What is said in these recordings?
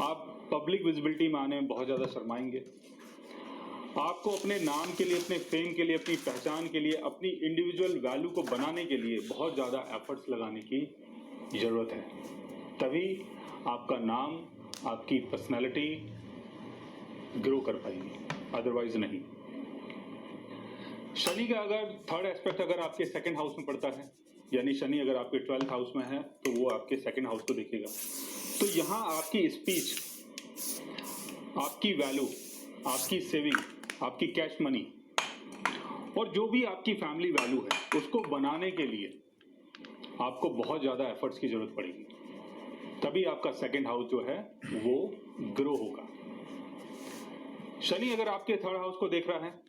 आप public visibility में आने में बहुत ज़्यादा शर्माएंगे। आपको अपने नाम के लिए, अपने फेम के लिए, अपनी पहचान के लिए, अपनी इंडिविजुअल वैल्यू को बनाने के लिए बहुत ज़्यादा एफर्ट्स लगाने की ज़रूरत है। तभी आपका नाम, आपकी पर्सनैलिटी ग्रो कर पाएगी, अदरवाइज नहीं। शनि का अगर थर्ड एस्पेक्ट अगर आपके सेकंड हाउस में पड़ता है, यानी शनि अगर आपके 12th हाउस में है तो वो आपके सेकंड हाउस को देखेगा। तो यहाँ आपकी स्पीच, आपकी वैल्यू, आपकी सेविंग, आपकी कैश मनी और जो भी आपकी फैमिली वैल्यू है उसको बनाने के लिए आपको बहुत ज़्यादा एफर्ट्स की ज़रूरत पड़ेगी। तभी आपका सेकंड हाउस जो है वो ग्रो होगा। शनि अगर आपके थर्ड हाउस को देख रहा है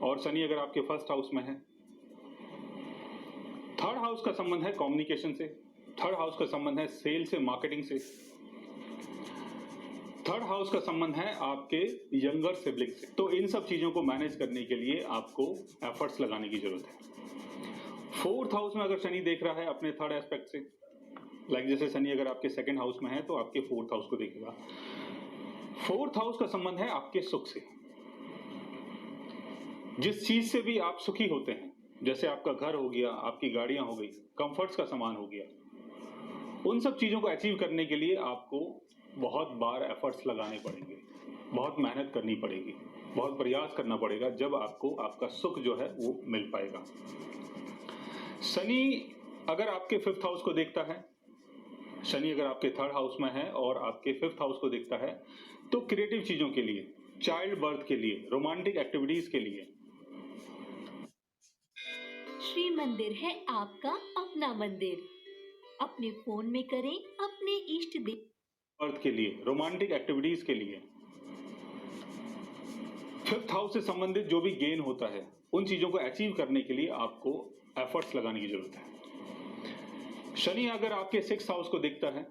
और शनि अगर आपके फर्स्ट हाउस में है, थर्ड हाउस का संबंध है कम्युनिकेशन से, थर्ड हाउस का संबंध है सेल से, मार्केटिंग से, थर्ड हाउस का संबंध है आपके यंगर सिबलिंग से। तो इन सब चीजों को मैनेज करने के लिए आपको एफर्ट्स लगाने की जरूरत है। फोर्थ हाउस में अगर शनि देख रहा है अपने थर्ड एस्पेक्ट से, लाइक जैसे शनि अगर आपके सेकंड हाउस में है तो आपके फोर्थ हाउस को देखेगा। फोर्थ हाउस का संबंध है आपके सुख से। जिस चीज से भी आप सुखी होते हैं, जैसे आपका घर हो गया, आपकी गाड़ियां हो गई, कंफर्ट्स का सामान हो गया, उन सब चीजों को अचीव करने के लिए आपको बहुत बार एफर्ट्स लगाने पड़ेंगे, बहुत मेहनत करनी पड़ेगी, बहुत प्रयास करना पड़ेगा, जब आपको आपका सुख जो है वो मिल पाएगा। शनि अगर आपके फिफ्थ हाउस को देखता है, शनि अगर आपके थर्ड हाउस में है और आपके फिफ्थ हाउस को देखता है तो क्रिएटिव चीजों के लिए, चाइल्ड बर्थ के लिए, रोमांटिक एक्टिविटीज के लिए। श्री मंदिर है आपका अपना मंदिर। अपने फोन में करें अपने इष्ट देव अर्थ के लिए, रोमांटिक एक्टिविटीज के लिए। फिफ्थ हाउस से संबंधित जो भी गेन होता है उन चीजों को अचीव करने के लिए आपको एफर्ट्स लगाने की जरूरत है। शनि अगर आपके सिक्स्थ हाउस को देखता है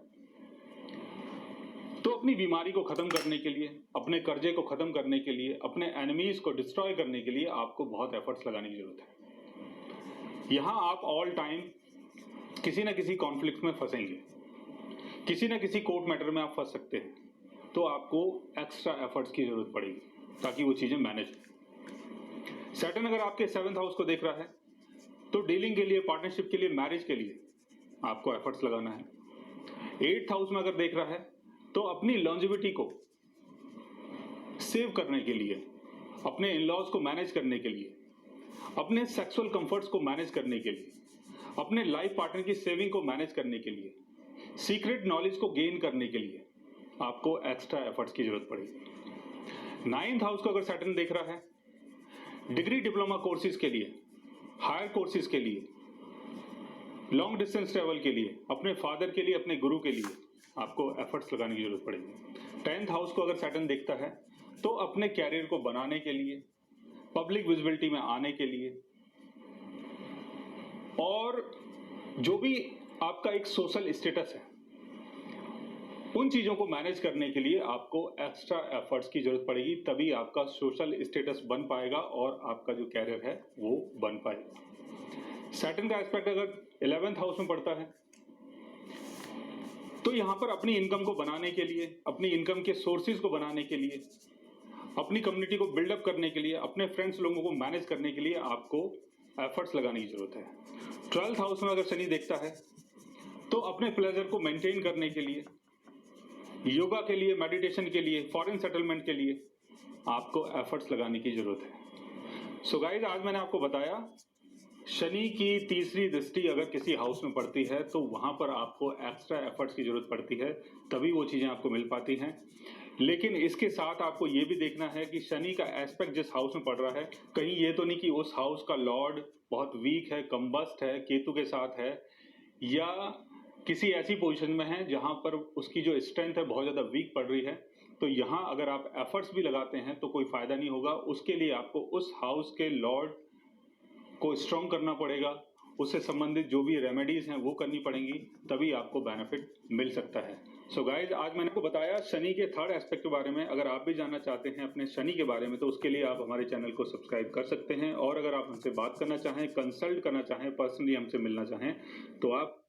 तो अपनी बीमारी को खत्म करने के लिए, अपने कर्जे को खत्म करने के लिए, अपने एनिमीज को डिस्ट्रॉय करने के लिए आपको बहुत एफर्ट्स लगाने की जरूरत है। यहां आप ऑल टाइम किसी न किसी कॉन्फ्लिक्ट में फंसेंगे, किसी न किसी कोर्ट मैटर में आप फंस सकते हैं, तो आपको एक्स्ट्रा एफर्ट्स की जरूरत पड़ेगी ताकि वो चीजें मैनेज हो। सैटर्न अगर आपके सेवंथ हाउस को देख रहा है तो डीलिंग के लिए, पार्टनरशिप के लिए, मैरिज के लिए आपको एफर्ट्स लगाना है। एट्थ हाउस में अगर देख रहा है तो अपनी लॉन्जिविटी को सेव करने के लिए, अपने इन-लॉज को मैनेज करने के लिए, अपने सेक्सुअल कंफर्ट्स को मैनेज करने के लिए, अपने लाइफ पार्टनर की सेविंग को मैनेज करने के लिए, सीक्रेट नॉलेज को गेन करने के लिए आपको एक्स्ट्रा एफर्ट्स की जरूरत पड़ेगी। नाइन्थ हाउस को अगर सैटर्न देख रहा है, डिग्री डिप्लोमा कोर्सेज के लिए, हायर कोर्सेज के लिए, लॉन्ग डिस्टेंस ट्रेवल के लिए, अपने फादर के लिए, अपने गुरु के लिए आपको एफर्ट्स लगाने की जरूरत पड़ेगी। 10th हाउस को अगर सैटर्न देखता है तो अपने कैरियर को बनाने के लिए, पब्लिक विजिबिलिटी में आने के लिए और जो भी आपका एक सोशल स्टेटस है उन चीजों को मैनेज करने के लिए आपको एक्स्ट्रा एफर्ट्स की जरूरत पड़ेगी। तभी आपका सोशल स्टेटस बन पाएगा और आपका जो कैरियर है वो बन पाएगा। सैटर्न का एस्पेक्ट अगर 11th हाउस में पड़ता है तो यहां पर अपनी इनकम को बनाने के लिए, अपनी इनकम के सोर्सेज को बनाने के लिए, अपनी कम्युनिटी को बिल्डअप करने के लिए, अपने फ्रेंड्स लोगों को मैनेज करने के लिए आपको एफर्ट्स लगाने की जरूरत है। 12th हाउस में अगर शनि देखता है तो अपने प्लेजर को मेंटेन करने के लिए, योगा के लिए, मेडिटेशन के लिए, फॉरेन सेटलमेंट के लिए आपको एफर्ट्स लगाने की जरूरत है। सो गाइस, आज मैंने आपको बताया शनि की तीसरी दृष्टि अगर किसी हाउस में पड़ती है तो वहां पर आपको एक्स्ट्रा एफर्ट्स की जरूरत पड़ती है, तभी वो चीजें आपको मिल पाती हैं। लेकिन इसके साथ आपको ये भी देखना है कि शनि का एस्पेक्ट जिस हाउस में पड़ रहा है, कहीं ये तो नहीं कि उस हाउस का लॉर्ड बहुत वीक है, कम्बस्ट है, केतु के साथ है, या किसी ऐसी पोजीशन में है जहां पर उसकी जो स्ट्रेंथ है बहुत ज्यादा वीक पड़ रही है। तो यहां अगर आप एफर्ट्स भी लगाते हैं तो कोई फायदा नहीं होगा। उसके लिए आपको उस हाउस के लॉर्ड को स्ट्रॉन्ग करना पड़ेगा, उससे संबंधित जो भी रेमेडीज हैं वो करनी पड़ेंगी, तभी आपको बेनिफिट मिल सकता है। सो गाइज, आज मैंने आपको बताया शनि के थर्ड एस्पेक्ट के बारे में। अगर आप भी जानना चाहते हैं अपने शनि के बारे में तो उसके लिए आप हमारे चैनल को सब्सक्राइब कर सकते हैं, और अगर आप हमसे बात करना चाहें, कंसल्ट करना चाहें, पर्सनली हमसे मिलना चाहें तो आप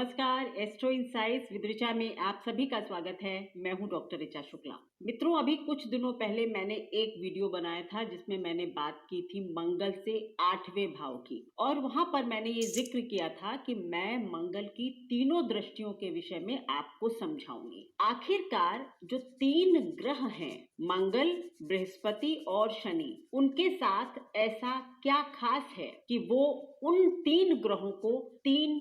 नमस्कार, एस्ट्रो इनसाइट्स विद ऋचा में आप सभी का स्वागत है। मैं हूं डॉक्टर ऋचा शुक्ला। मित्रों, अभी कुछ दिनों पहले मैंने एक वीडियो बनाया था जिसमें मैंने बात की थी मंगल से 8वें भाव की, और वहां पर मैंने ये जिक्र किया था कि मैं मंगल की तीनों दृष्टियों के विषय में आपको समझाऊंगी। आखिरकार जो 3 ग्रह हैं, मंगल, बृहस्पति और शनि, उनके साथ ऐसा क्या खास है कि वो उन 3 ग्रहों को 3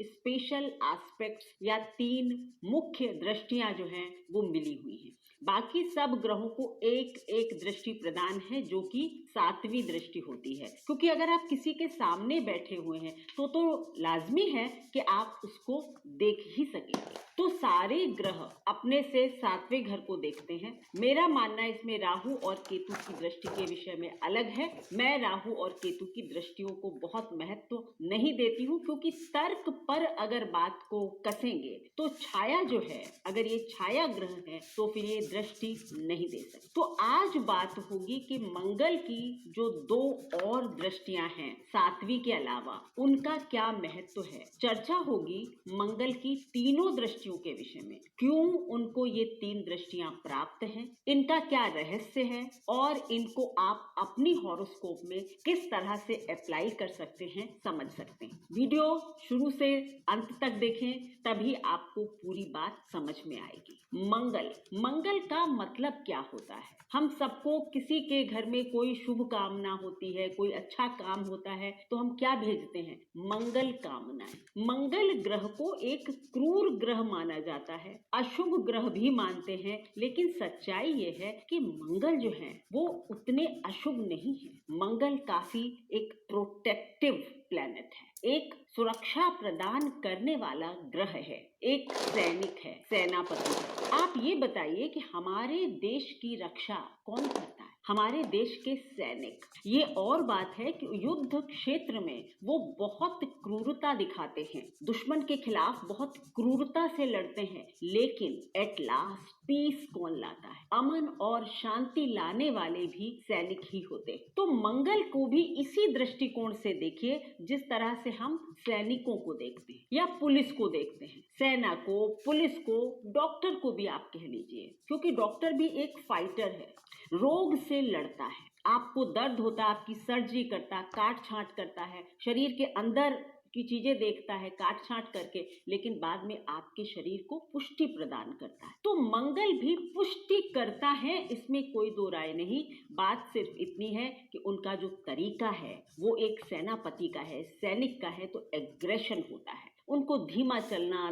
स्पेशल एस्पेक्ट्स या 3 मुख्य दृष्टियां जो हैं वो मिली हुई हैं। बाकी सब ग्रहों को एक दृष्टि प्रदान है जो कि 7वीं दृष्टि होती है, क्योंकि अगर आप किसी के सामने बैठे हुए हैं तो लाजमी है कि आप उसको देख ही सकेंगे। तो सारे ग्रह अपने से 7वें घर को देखते हैं। मेरा मानना इसमें राहु और केतु की दृष्टि के विषय में अलग है। मैं राहु और केतु की दृष्टियों को बहुत महत्व नहीं देती हूँ, क्योंकि तर्क पर अगर बात को कसेंगे तो छाया जो है, अगर ये छाया ग्रह है तो फिर ये दृष्टि नहीं दे सकते। तो आज बात होगी कि मंगल की जो 2 और दृष्टियां हैं 7वीं के अलावा, उनका क्या महत्व है। चर्चा होगी मंगल की तीनों दृष्टियों के विषय में, क्यों उनको ये 3 दृष्टियां प्राप्त हैं, इनका क्या रहस्य है और इनको आप अपनी हॉरोस्कोप में किस तरह से अप्लाई कर सकते हैं, समझ सकते हैं। वीडियो शुरू से अंत तक देखें, तभी आपको पूरी बात समझ में आएगी। मंगल का मतलब क्या होता है। हम सबको किसी के घर में कोई शुभ कामना होती है, कोई अच्छा काम होता है तो हम क्या भेजते हैं, मंगल कामनाएं। मंगल ग्रह को एक क्रूर ग्रह माना जाता है, अशुभ ग्रह भी मानते हैं, लेकिन सच्चाई ये है कि मंगल जो है वो उतने अशुभ नहीं है। मंगल काफी एक प्रोटेक्टिव प्लैनेट है, एक सुरक्षा प्रदान करने वाला ग्रह है, एक सैनिक है, सेनापति है। आप ये बताइए कि हमारे देश की रक्षा कौन करता है, हमारे देश के सैनिक। ये और बात है कि युद्ध क्षेत्र में वो बहुत क्रूरता दिखाते हैं, दुश्मन के खिलाफ बहुत क्रूरता से लड़ते हैं, लेकिन एट लास्ट पीस कौन लाता है, अमन और शांति लाने वाले भी सैनिक ही होते हैं। तो मंगल को भी इसी दृष्टिकोण से देखिए जिस तरह से हम सैनिकों को देखते हैं या पुलिस को देखते हैं। सेना को, पुलिस को, डॉक्टर को भी आप कह लीजिए, क्योंकि डॉक्टर भी एक फाइटर है, रोग से लड़ता है। आपको दर्द होता है, आपकी सर्जरी करता, काट छांट करता है, शरीर के अंदर की चीजें देखता है काट छांट करके, लेकिन बाद में आपके शरीर को पुष्टि प्रदान करता है। तो मंगल भी पुष्टि करता है, इसमें कोई दो राय नहीं। बात सिर्फ इतनी है कि उनका जो तरीका है वो एक सेनापति का है, सैनिक का है, तो एग्रेशन होता है। उनको धीमा चलना,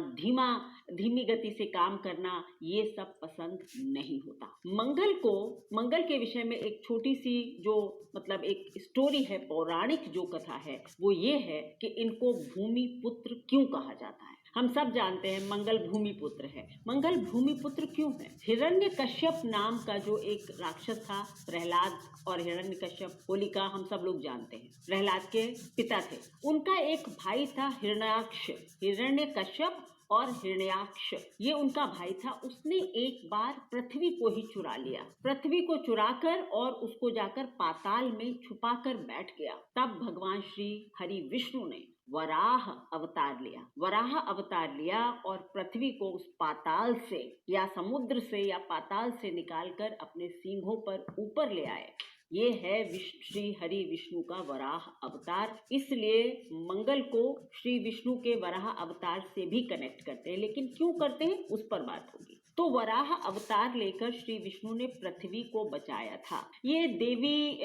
धीमी गति से काम करना, ये सब पसंद नहीं होता। मंगल के विषय में एक छोटी सी जो मतलब एक स्टोरी है, पौराणिक जो कथा है, वो ये है कि इनको भूमि पुत्र क्यों कहा जाता है। हम सब जानते हैं मंगल भूमि पुत्र है। मंगल भूमि पुत्र क्यों है? हिरण्यकश्यप नाम का जो एक राक्षस था, प्रहलाद और हिरण्यकश्यप, होलिका, हम सब लोग जानते हैं, प्रहलाद के पिता थे। उनका एक भाई था हिरण्याक्ष, हिरण्यकश्यप और हिरण्याक्ष, ये उनका भाई था। उसने एक बार पृथ्वी को ही चुरा लिया, पृथ्वी को चुराकर और उसको जाकर पाताल में छुपाकर बैठ गया। तब भगवान श्री हरि विष्णु ने वराह अवतार लिया और पृथ्वी को उस पाताल से या समुद्र से या पाताल से निकालकर अपने सींगों पर ऊपर ले आए। ये है श्री हरि विष्णु का वराह अवतार। इसलिए मंगल को श्री विष्णु के वराह अवतार से भी कनेक्ट करते हैं, लेकिन क्यों करते हैं उस पर बात होगी। तो वराह अवतार लेकर श्री विष्णु ने पृथ्वी को बचाया था। ये देवी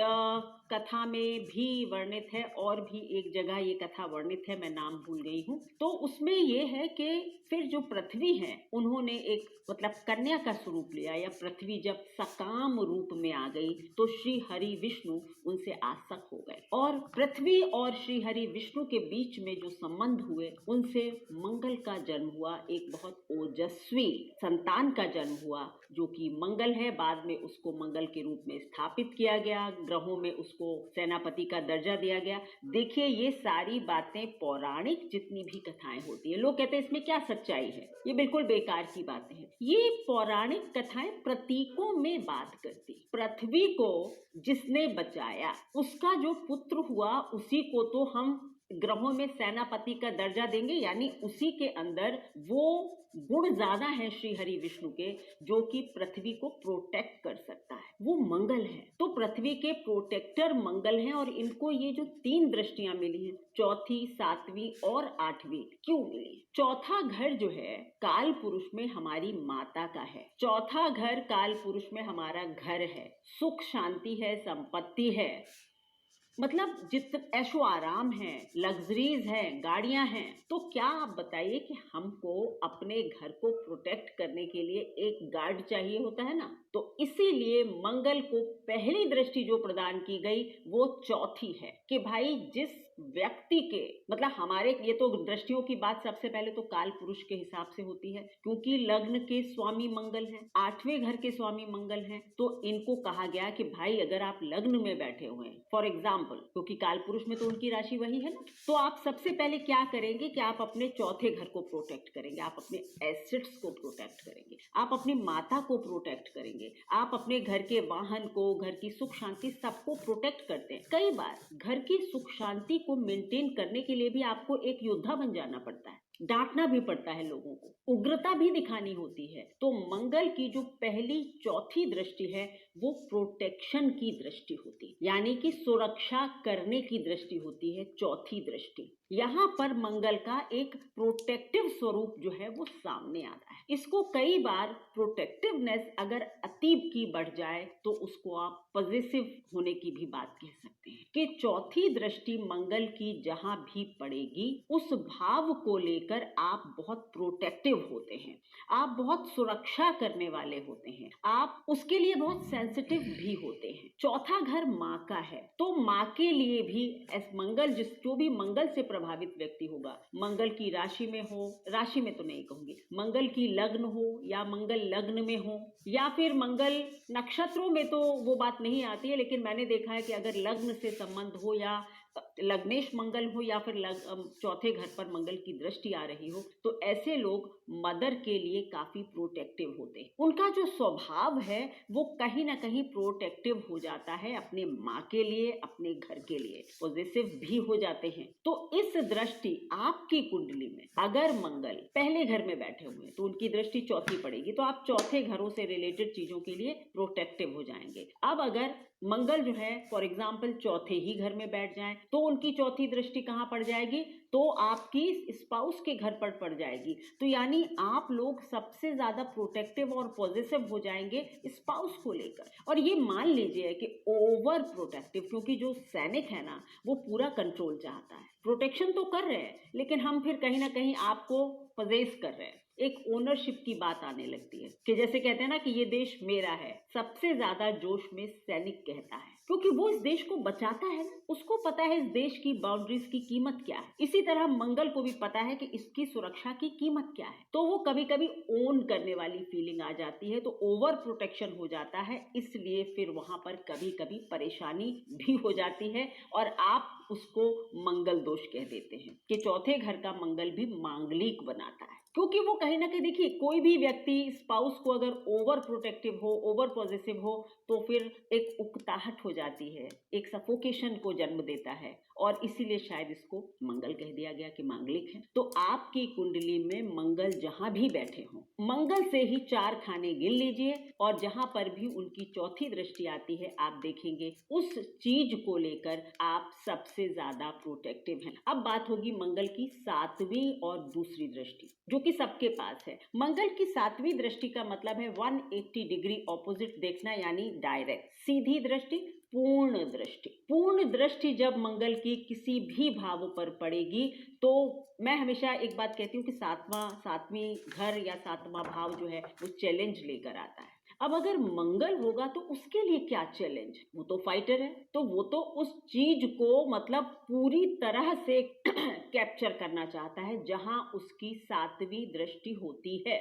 कथा में भी वर्णित है, और भी एक जगह ये कथा वर्णित है, मैं नाम भूल गई हूँ। तो उसमें ये है कि फिर जो पृथ्वी है उन्होंने एक मतलब कन्या का स्वरूप लिया, या पृथ्वी जब सकाम रूप में आ गई तो श्री हरि विष्णु उनसे आसक्त हो गए, और पृथ्वी और श्री हरि विष्णु के बीच में जो संबंध हुए उनसे मंगल का जन्म हुआ, एक बहुत ओजस्वी संतान का जन्म हुआ जो कि मंगल है। बाद में उसको मंगल के रूप में स्थापित किया गया, ग्रहों में उसको सेनापति का दर्जा दिया गया। देखिए, ये सारी बातें पौराणिक जितनी भी कथाएं होती है, लोग कहते हैं इसमें क्या सच्चाई है, ये बिल्कुल बेकार की बातें हैं। ये पौराणिक कथाएं प्रतीकों में बात करती। पृथ्वी को जिसने बचाया उसका जो पुत्र हुआ उसी को तो हम ग्रहों में सेनापति का दर्जा देंगे, यानी उसी के अंदर वो गुण ज्यादा है श्री हरि विष्णु के, जो कि पृथ्वी को प्रोटेक्ट कर सकता है, वो मंगल है। तो पृथ्वी के प्रोटेक्टर मंगल हैं और इनको ये जो 3 दृष्टियां मिली हैं, चौथी, 7वीं और 8वीं, क्यों मिली? चौथा घर जो है काल पुरुष में हमारी माता का है। चौथा घर काल पुरुष में हमारा घर है, सुख शांति है, संपत्ति है, मतलब जितना ऐशो आराम है, लग्जरीज है, गाड़ियां हैं। तो क्या आप बताइए कि हमको अपने घर को प्रोटेक्ट करने के लिए एक गार्ड चाहिए होता है ना, तो इसीलिए मंगल को पहली दृष्टि जो प्रदान की गई वो चौथी है कि भाई जिस व्यक्ति के, मतलब हमारे, ये तो दृष्टियों की बात सबसे पहले तो काल पुरुष के हिसाब से होती है, क्योंकि लग्न के स्वामी मंगल हैं, 8वें घर के स्वामी मंगल हैं, तो इनको कहा गया कि भाई अगर आप लग्न में बैठे हुए हैं फॉर एग्जाम्पल, क्योंकि काल पुरुष में तो उनकी राशि वही है ना, तो आप सबसे पहले क्या करेंगे कि आप अपने चौथे घर को प्रोटेक्ट करेंगे, आप अपने एसेट्स को प्रोटेक्ट करेंगे, आप अपनी माता को प्रोटेक्ट करेंगे, आप अपने घर के वाहन को, घर की सुख शांति, सबको प्रोटेक्ट करते हैं। कई बार घर की सुख शांति को मेंटेन करने के लिए भी आपको एक योद्धा बन जाना पड़ता है, डांटना भी पड़ता है लोगों को, उग्रता भी दिखानी होती है। तो मंगल की जो पहली चौथी दृष्टि है वो प्रोटेक्शन की दृष्टि होती है, यानी कि सुरक्षा करने की दृष्टि होती है चौथी दृष्टि। यहाँ पर मंगल का एक प्रोटेक्टिव स्वरूप जो है वो सामने आता है। इसको कई बार प्रोटेक्टिवनेस अगर अतीब की बढ़ जाए तो उसको आप पॉजिटिव होने की भी बात कह सकते हैं कि चौथी दृष्टि मंगल की जहां भी पड़ेगी उस भाव को लेकर आप बहुत प्रोटेक्टिव होते हैं, आप बहुत सुरक्षा करने वाले होते हैं, आप उसके लिए बहुत सेंसिटिव भी होते हैं। चौथा घर माँ का है, तो माँ के लिए भी मंगल, जो भी मंगल से प्रभावित व्यक्ति होगा, मंगल की राशि में हो, राशि में तो नहीं कहूंगी, मंगल की लग्न हो या मंगल लग्न में हो या फिर मंगल नक्षत्रों में, तो वो बात नहीं आती है, लेकिन मैंने देखा है कि अगर लग्न से संबंध हो या लग्नेश मंगल हो या फिर चौथे घर पर मंगल की दृष्टि आ रही हो, तो ऐसे लोग मदर के लिए काफी प्रोटेक्टिव होते हैं। उनका जो स्वभाव है वो कहीं ना कहीं प्रोटेक्टिव हो जाता है अपने माँ के लिए, अपने घर के लिए पॉजिटिव भी हो जाते हैं। तो इस दृष्टि आपकी कुंडली में अगर मंगल पहले घर में बैठे हुए हैं तो उनकी दृष्टि चौथी पड़ेगी, तो आप चौथे घरों से रिलेटेड चीजों के लिए प्रोटेक्टिव हो जाएंगे। अब अगर मंगल जो है फॉर एग्जाम्पल चौथे ही घर में बैठ जाएं तो उनकी चौथी दृष्टि कहाँ पड़ जाएगी, तो आपकी स्पाउस के घर पर पड़ जाएगी। तो यानी आप लोग सबसे ज्यादा प्रोटेक्टिव और पॉजिटिव हो जाएंगे स्पाउस को लेकर। और ये मान लीजिए कि ओवर प्रोटेक्टिव, क्योंकि जो सैनिक है ना वो पूरा कंट्रोल चाहता है, प्रोटेक्शन तो कर रहे हैं लेकिन हम फिर कहीं ना कहीं आपको पजेस कर रहे हैं, एक ओनरशिप की बात आने लगती है कि जैसे कहते हैं ना कि ये देश मेरा है, सबसे ज्यादा जोश में सैनिक कहता है, क्योंकि वो इस देश को बचाता है ना, उसको पता है इस देश की बाउंड्रीज की कीमत क्या है। इसी तरह मंगल को भी पता है कि इसकी सुरक्षा की कीमत क्या है, तो वो कभी कभी ओन करने वाली फीलिंग आ जाती है, तो ओवर प्रोटेक्शन हो जाता है, इसलिए फिर वहां पर कभी कभी परेशानी भी हो जाती है और आप उसको मंगल दोष कह देते हैं कि चौथे घर का मंगल भी मांगलिक बनाता है। क्योंकि वो कहीं ना कहीं, देखिए कोई भी व्यक्ति स्पाउस को अगर ओवर प्रोटेक्टिव हो, ओवर पॉजिटिव हो, तो फिर एक उकताहट हो जाती है, एक सफोकेशन को जन्म देता है, और इसीलिए शायद इसको मंगल कह दिया गया कि मांगलिक है। तो आपकी कुंडली में मंगल जहां भी बैठे हों, मंगल से ही 4 खाने गिन लीजिए, और जहां पर भी उनकी चौथी दृष्टि आती है आप देखेंगे उस चीज को लेकर आप सबसे ज्यादा प्रोटेक्टिव हैं। अब बात होगी मंगल की 7वीं और दूसरी दृष्टि, जो कि सबके पास है। मंगल की 7वीं दृष्टि का मतलब है 180 डिग्री ऑपोजिट देखना, यानी डायरेक्ट सीधी दृष्टि, पूर्ण दृष्टि। पूर्ण दृष्टि जब मंगल की किसी भी भाव पर पड़ेगी तो मैं हमेशा एक बात कहती हूँ कि 7वां घर या 7वां भाव जो है वो चैलेंज लेकर आता है। अब अगर मंगल होगा तो उसके लिए क्या चैलेंज, वो तो फाइटर है, तो वो तो उस चीज को मतलब पूरी तरह से कैप्चर करना चाहता है जहां उसकी 7वीं दृष्टि होती है।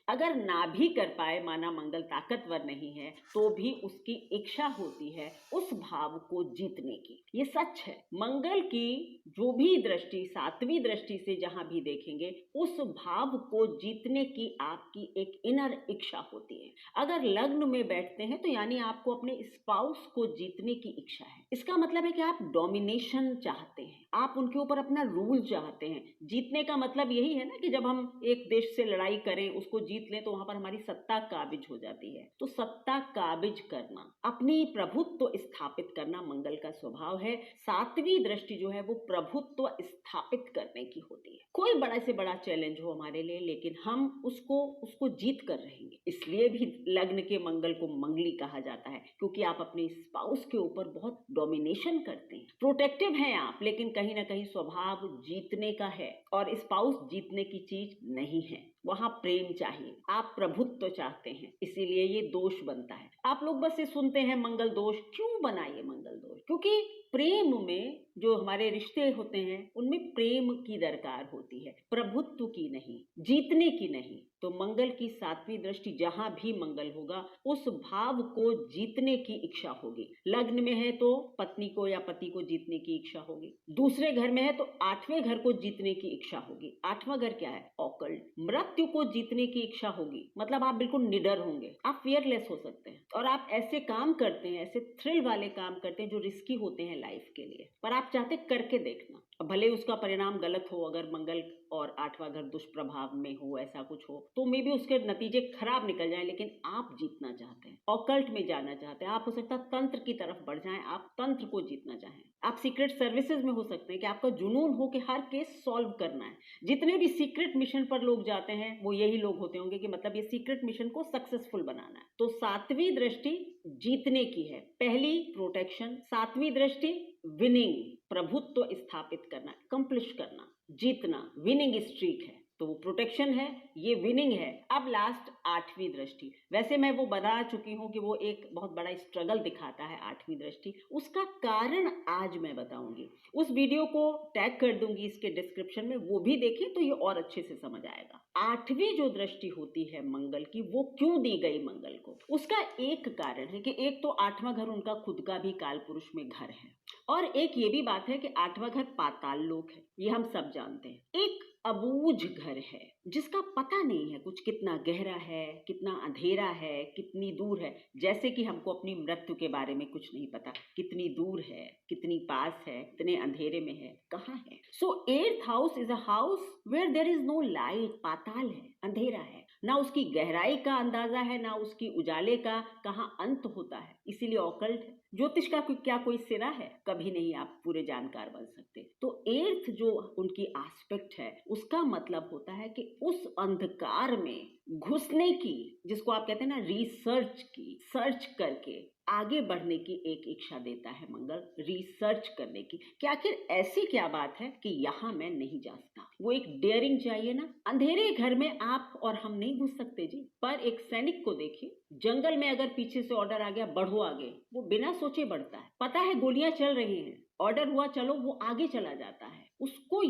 अगर ना भी कर पाए, माना मंगल ताकतवर नहीं है, तो भी उसकी इच्छा होती है उस भाव को जीतने की। ये सच है। मंगल की जो भी दृष्टि, सातवीं दृष्टि से जहां भी देखेंगे, उस भाव को जीतने की आपकी एक इनर इच्छा होती है। अगर लग्न में बैठते हैं तो यानी आपको अपने स्पाउस को जीतने की इच्छा है। इसका मतलब है कि आप डोमिनेशन चाहते हैं, आप उनके ऊपर अपना रूल चाहते हैं। जीतने का मतलब यही है ना कि जब हम एक देश से लड़ाई करें, उसको जीत लें, तो वहां पर हमारी सत्ता काबिज हो जाती है। तो सत्ता काबिज करना, अपनी प्रभुत्व स्थापित करना मंगल का स्वभाव है। सातवीं दृष्टि जो है वो प्रभुत्व स्थापित करने की होती है। कोई बड़ा से बड़ा चैलेंज हो हमारे लिए, लेकिन हम उसको जीत कर रहेंगे। इसलिए भी लग्न के मंगल को मंगली कहा जाता है, क्योंकि आप अपने स्पाउस के ऊपर बहुत डोमिनेशन करते हैं। प्रोटेक्टिव हैं आप, लेकिन कहीं ना कहीं स्वभाव जीतने का है, और स्पाउस जीतने की चीज नहीं है। वहां प्रेम चाहिए, आप प्रभुत्व चाहते हैं, इसीलिए ये दोष बनता है। आप लोग बस ये सुनते हैं मंगल दोष। क्यों बना ये मंगल दोष? क्योंकि प्रेम में जो हमारे रिश्ते होते हैं, उनमें प्रेम की दरकार होती है, प्रभुत्व की नहीं, जीतने की नहीं। तो मंगल की सातवीं दृष्टि जहां भी मंगल होगा, उस भाव को जीतने की इच्छा होगी। लग्न में है तो पत्नी को या पति को जीतने की इच्छा होगी। दूसरे घर में है तो आठवें घर को जीतने की इच्छा होगी। आठवां घर क्या है? ऑकल्ट। मृत्यु को जीतने की इच्छा होगी। मतलब आप बिल्कुल निडर होंगे, आप फियरलेस हो सकते हैं, और आप ऐसे काम करते हैं, ऐसे थ्रिल वाले काम करते हैं जो रिस्की होते हैं लाइफ के लिए, पर आप चाहते करके देखना। भले उसका परिणाम गलत हो, अगर मंगल और आठवां घर दुष्प्रभाव में हो, ऐसा कुछ हो, तो मे भी उसके नतीजे खराब निकल जाएं, लेकिन आप जीतना चाहते हैं, ऑकल्ट में जाना चाहते हैं। आप हो सकता है तंत्र की तरफ बढ़ जाएं, आप तंत्र को जीतना चाहें। आप सीक्रेट सर्विसेज में हो सकते हैं कि आपका जुनून हो कि हर केस सॉल्व करना है। जितने भी सीक्रेट मिशन पर लोग जाते हैं, वो यही लोग होते होंगे कि मतलब ये सीक्रेट मिशन को सक्सेसफुल बनाना है। तो सातवीं दृष्टि जीतने की है। पहली प्रोटेक्शन, सातवीं दृष्टि विनिंग, प्रभुत्व स्थापित करना, कंप्लिश करना, जीतना, विनिंग स्ट्रीक है। तो वो प्रोटेक्शन है, ये विनिंग है। अब लास्ट आठवीं दृष्टि, वैसे मैं वो बता चुकी हूँ कि वो एक बहुत बड़ा स्ट्रगल दिखाता है आठवीं दृष्टि। उसका कारण आज मैं बताऊंगी। उस वीडियो को टैग कर दूंगी इसके डिस्क्रिप्शन में, वो भी देखें तो ये और अच्छे से समझ आएगा। आठवीं जो दृष्टि होती है मंगल की, वो क्यों दी गई मंगल को? उसका एक कारण है कि एक तो आठवां घर उनका खुद का भी काल पुरुष में घर है, और एक ये भी बात है कि आठवां घर पाताल लोक है, ये हम सब जानते हैं। एक अबूझ घर है जिसका पता नहीं है कुछ, कितना गहरा है, कितना अंधेरा है, कितनी दूर है। जैसे कि हमको अपनी मृत्यु के बारे में कुछ नहीं पता, कितनी दूर है, कितनी पास है, कितने अंधेरे में है, कहाँ है। So 8th house is a house where there is no light. पाताल है, अंधेरा है, ना उसकी गहराई का अंदाजा है, ना उसकी उजाले का कहाँ अंत होता है। इसीलिए ऑकल्ट है। ज्योतिष का क्या कोई सिरा है? कभी नहीं आप पूरे जानकार बन सकते। तो 8th जो उनकी एस्पेक्ट है, उसका मतलब होता है कि उस अंधकार में घुसने की, जिसको आप कहते हैं ना रिसर्च की, सर्च करके आगे बढ़ने की एक इच्छा देता है मंगल, रिसर्च करने की कि आखिर ऐसी क्या बात है कि यहाँ मैं नहीं जा सकता। वो एक डेयरिंग चाहिए ना। अंधेरे घर में आप और हम नहीं घुस सकते जी। पर एक सैनिक को देखिए, जंगल में अगर पीछे से ऑर्डर आ गया बढ़ो आगे, वो बिना सोचे बढ़ता है। पता है गोलियां चल रही हैं, ऑर्डर हुआ चलो, वो आगे चला जाता है। उसको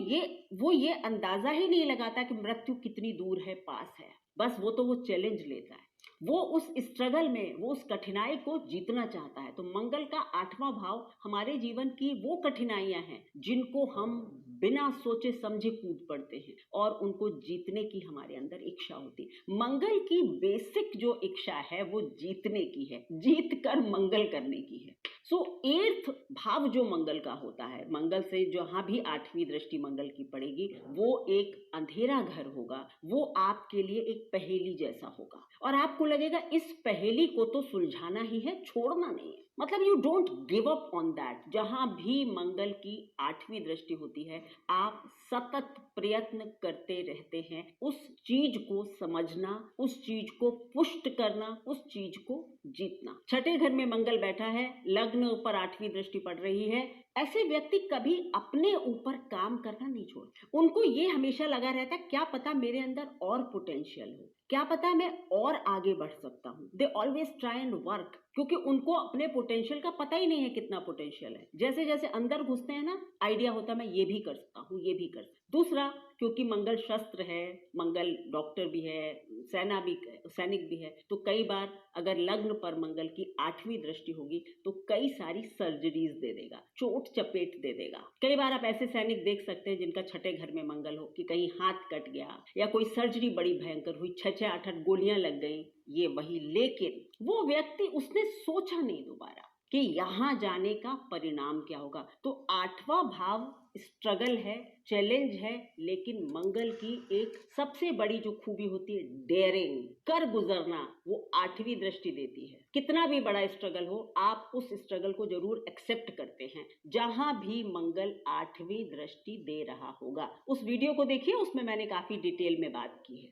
ये अंदाजा ही नहीं लगाता कि मृत्यु कितनी दूर है, पास है। बस वो चैलेंज लेता है, वो उस स्ट्रगल में, वो उस कठिनाई को जीतना चाहता है। तो मंगल का आठवां भाव हमारे जीवन की वो कठिनाइयां हैं जिनको हम बिना सोचे समझे कूद पड़ते हैं, और उनको जीतने की हमारे अंदर इच्छा होती है। मंगल की बेसिक जो इच्छा है वो जीतने की है, जीत कर मंगल करने की है। सो 8th भाव जो मंगल का होता है, मंगल से जहां भी आठवीं दृष्टि मंगल की पड़ेगी, वो एक अंधेरा घर होगा। वो आपके लिए एक पहेली जैसा होगा, और आपको लगेगा इस पहेली को तो सुलझाना ही है, छोड़ना नहीं है। मतलब you don't give up on that. जहां भी मंगल की आठवीं दृष्टि होती है, आप सतत प्रयत्न करते रहते हैं उस चीज को समझना, उस चीज को पुष्ट करना, उस चीज को जीतना। छठे घर में मंगल बैठा है, लग्न पर आठवीं दृष्टि पड़ रही है। ऐसे व्यक्ति कभी अपने ऊपर काम करना नहीं छोड़ते। उनको ये हमेशा लगा रहता है क्या पता मेरे अंदर और पोटेंशियल हो, क्या पता मैं और आगे बढ़ सकता हूँ। They always try and work, क्योंकि उनको अपने पोटेंशियल का पता ही नहीं है कितना पोटेंशियल है। जैसे जैसे अंदर घुसते हैं ना, आइडिया होता है मैं ये भी कर सकता हूँ, ये भी कर सकता हूँ। दूसरा, क्योंकि मंगल शस्त्र है, मंगल डॉक्टर भी है, सैनिक भी है, तो कई बार अगर लग्न पर मंगल की 8वीं दृष्टि होगी तो कई सारी सर्जरीज दे देगा, चोट चपेट दे देगा। कई बार आप ऐसे सैनिक देख सकते हैं जिनका छठे घर में मंगल हो कि कहीं हाथ कट गया या कोई सर्जरी बड़ी भयंकर हुई, 6-8 गोलियां लग गई, ये वही। लेकिन वो व्यक्ति उसने सोचा नहीं दोबारा कि यहाँ जाने का परिणाम क्या होगा। तो 8वां भाव स्ट्रगल है, चैलेंज है, लेकिन मंगल की एक सबसे बड़ी जो खूबी होती है डेयरिंग, कर गुजरना, वो 8वीं दृष्टि देती है। कितना भी बड़ा स्ट्रगल हो, आप उस स्ट्रगल को जरूर एक्सेप्ट करते हैं जहां भी मंगल 8वीं दृष्टि दे रहा होगा। उस वीडियो को देखिए, उसमें मैंने काफी डिटेल में बात की है।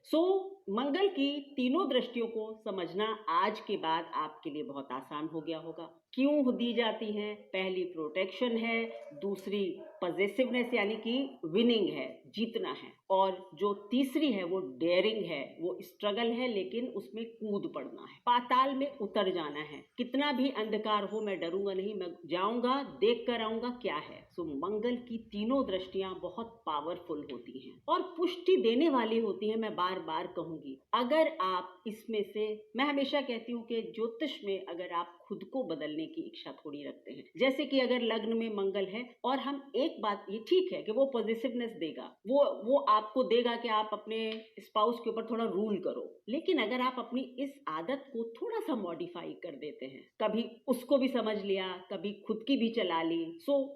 मंगल की तीनों दृष्टियों को समझना आज के बाद आपके लिए बहुत आसान हो गया होगा। क्यों दी जाती हैं? पहली प्रोटेक्शन है, दूसरी पॉजिटिवनेस यानी कि विनिंग है, जीतना है, और जो तीसरी है वो डेयरिंग है, वो स्ट्रगल है लेकिन उसमें कूद पड़ना है, पाताल में उतर जाना है। कितना भी अंधकार हो मैं डरूंगा नहीं, मैं जाऊंगा, देख कर आऊंगा क्या है। सो मंगल की तीनों दृष्टियां बहुत पावरफुल होती हैं और पुष्टि देने वाली होती हैं। मैं बार बार कहूंगी, अगर आप इसमें से, मैं हमेशा कहती हूँ कि ज्योतिष में अगर आप खुद को बदलने की इच्छा थोड़ी रखते हैं, जैसे कि अगर लग्न में मंगल है और हम एक बात, ये ठीक है कि वो पॉजिटिवनेस देगा, वो आपको देगा कि आप अपने स्पाउस के ऊपर थोड़ा रूल करो, लेकिन अगर आप अपनी इस आदत को थोड़ा सा मॉडिफाई कर देते हैं, कभी उसको भी समझ लिया, कभी खुद की भी चला ली,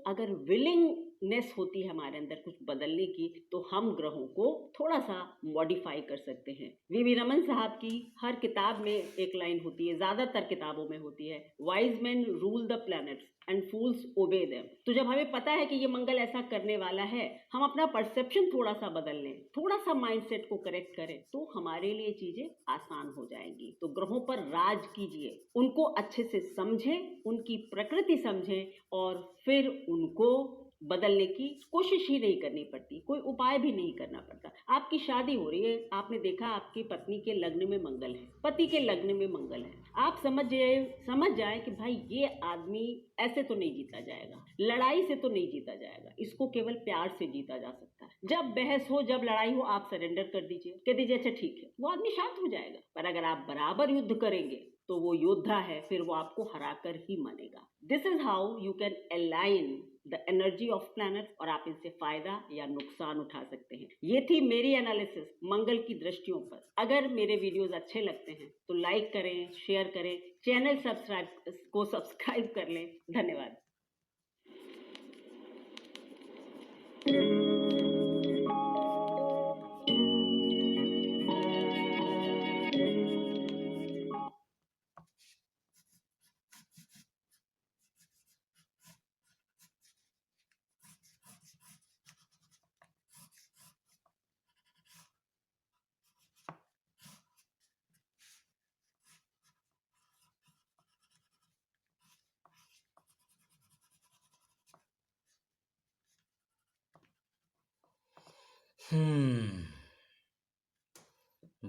अगर विलिंगनेस होती है हमारे अंदर कुछ बदलने की, तो हम ग्रहों को थोड़ा सा मॉडिफाई कर सकते हैं। वीवी रमन साहब की हर किताब में एक लाइन होती है, ज्यादातर किताबों में होती है, wise man rule the planets and fools obey them. तो जब हमें पता है कि ये मंगल ऐसा करने वाला है, हम अपना परसेप्शन थोड़ा सा बदल लें, थोड़ा सा माइंडसेट को करेक्ट करें, तो हमारे लिए चीजें आसान हो जाएंगी। तो ग्रहों पर राज कीजिए, उनको अच्छे से समझें, उनकी प्रकृति समझें, और फिर उनको बदलने की कोशिश ही नहीं करनी पड़ती, कोई उपाय भी नहीं करना पड़ता। आपकी शादी हो रही है, आपने देखा आपकी पत्नी के लग्न में मंगल है, पति के लग्न में मंगल है, आप समझ जाए कि भाई ये आदमी ऐसे तो नहीं जीता जाएगा, लड़ाई से तो नहीं जीता जाएगा, इसको केवल प्यार से जीता जा सकता है। जब बहस हो, जब लड़ाई हो, आप सरेंडर कर दीजिए, कह दीजिए अच्छा ठीक है, वो आदमी शांत हो जाएगा। पर अगर आप बराबर युद्ध करेंगे तो वो योद्धा है, फिर वो आपको हराकर ही मानेगा। This is how you can align the energy of planets, और आप इनसे फायदा या नुकसान उठा सकते हैं। ये थी मेरी एनालिसिस मंगल की दृष्टियों पर। अगर मेरे वीडियोस अच्छे लगते हैं तो लाइक करें, शेयर करें, चैनल सब्सक्राइब कर लें। धन्यवाद।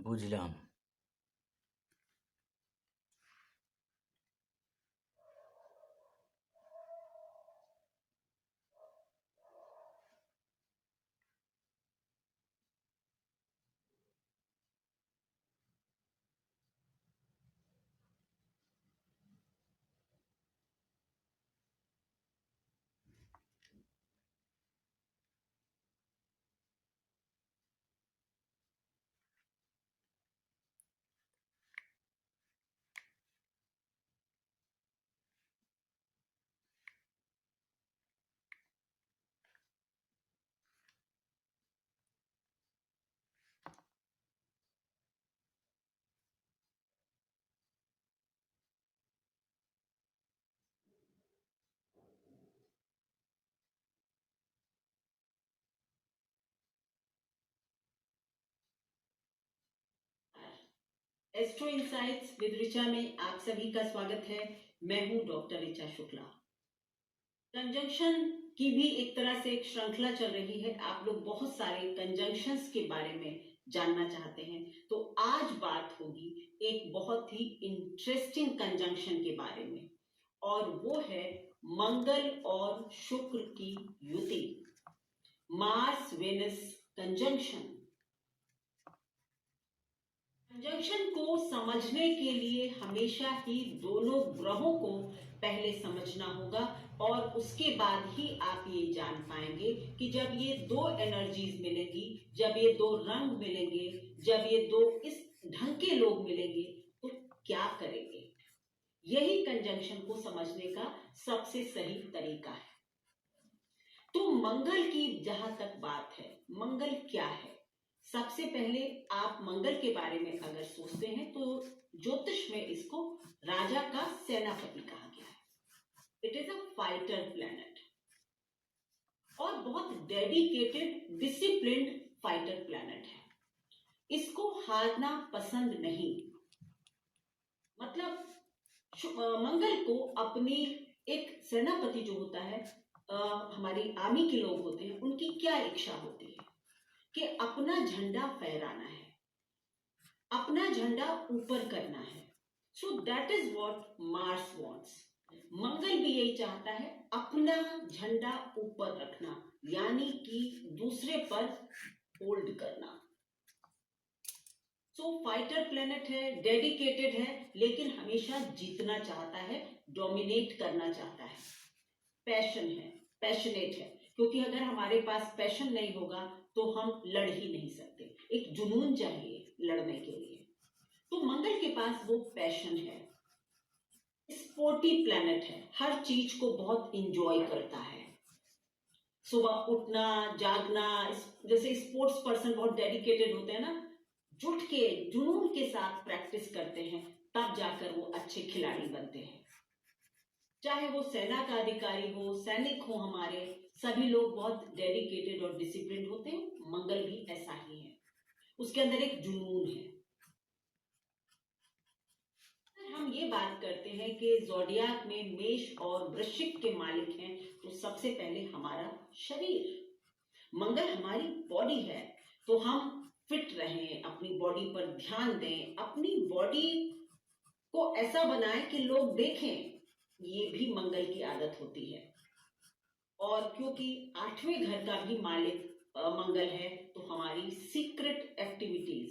বুঝলাম। एस्ट्रो इंसाइट्स विद ऋचा में आप सभी का स्वागत है। मैं हूं डॉक्टर ऋचा शुक्ला। कंजंक्शन की भी एक तरह से एक श्रृंखला चल रही है। आप लोग बहुत सारे कंजंक्शंस के बारे में जानना चाहते हैं, तो आज बात होगी एक बहुत ही इंटरेस्टिंग कंजंक्शन के बारे में, और वो है मंगल और शुक्र की युति, मार्स वेनस कंजंक्शन। कंजंक्शन को समझने के लिए हमेशा ही दोनों ग्रहों को पहले समझना होगा और उसके बाद ही आप ये जान पाएंगे कि जब ये दो एनर्जीज मिलेंगी, जब ये दो रंग मिलेंगे, जब ये दो इस ढंग के लोग मिलेंगे तो क्या करेंगे। यही कंजंक्शन को समझने का सबसे सही तरीका है। तो मंगल की जहां तक बात है, मंगल क्या है? सबसे पहले आप मंगल के बारे में अगर सोचते हैं तो ज्योतिष में इसको राजा का सेनापति कहा गया है। It is a fighter planet और बहुत डेडिकेटेड डिसिप्लिन्ड फाइटर प्लैनेट है। इसको हारना पसंद नहीं। मतलब मंगल को अपनी एक सेनापति जो होता है, हमारी आर्मी के लोग होते हैं, उनकी क्या इच्छा होती है कि अपना झंडा फहराना है, अपना झंडा ऊपर करना है। So that is what Mars wants. Mangal भी यही चाहता है, अपना झंडा ऊपर रखना, यानी कि दूसरे पर होल्ड करना। सो फाइटर प्लेनेट है, डेडिकेटेड है, लेकिन हमेशा जीतना चाहता है, डोमिनेट करना चाहता है। पैशन है, पैशनेट है, क्योंकि अगर हमारे पास पैशन नहीं होगा तो हम लड़ ही नहीं सकते। एक जुनून चाहिए लड़ने के लिए। तो मंगल के पास वो पैशन है। स्पोर्टी प्लेनेट है, हर चीज को बहुत इंजॉय करता है। सुबह उठना, जागना, जैसे स्पोर्ट्स पर्सन बहुत डेडिकेटेड होते हैं ना, जुट के जुनून के साथ प्रैक्टिस करते हैं, तब जाकर वो अच्छे खिलाड़ी बनते हैं। चाहे वो सेना का अधिकारी हो, सैनिक हो, हमारे सभी लोग बहुत डेडिकेटेड और डिसिप्लिन होते हैं। मंगल भी ऐसा ही है, उसके अंदर एक जुनून है। हम ये बात करते हैं कि ज़ोडियाक में मेष और वृश्चिक के मालिक हैं, तो सबसे पहले हमारा शरीर। मंगल हमारी बॉडी है, तो हम फिट रहें, अपनी बॉडी पर ध्यान दें, अपनी बॉडी को ऐसा बनाएं कि लोग देखें। ये भी मंगल की आदत होती है। और क्योंकि 8वें घर का भी मालिक मंगल है, तो हमारी सीक्रेट एक्टिविटीज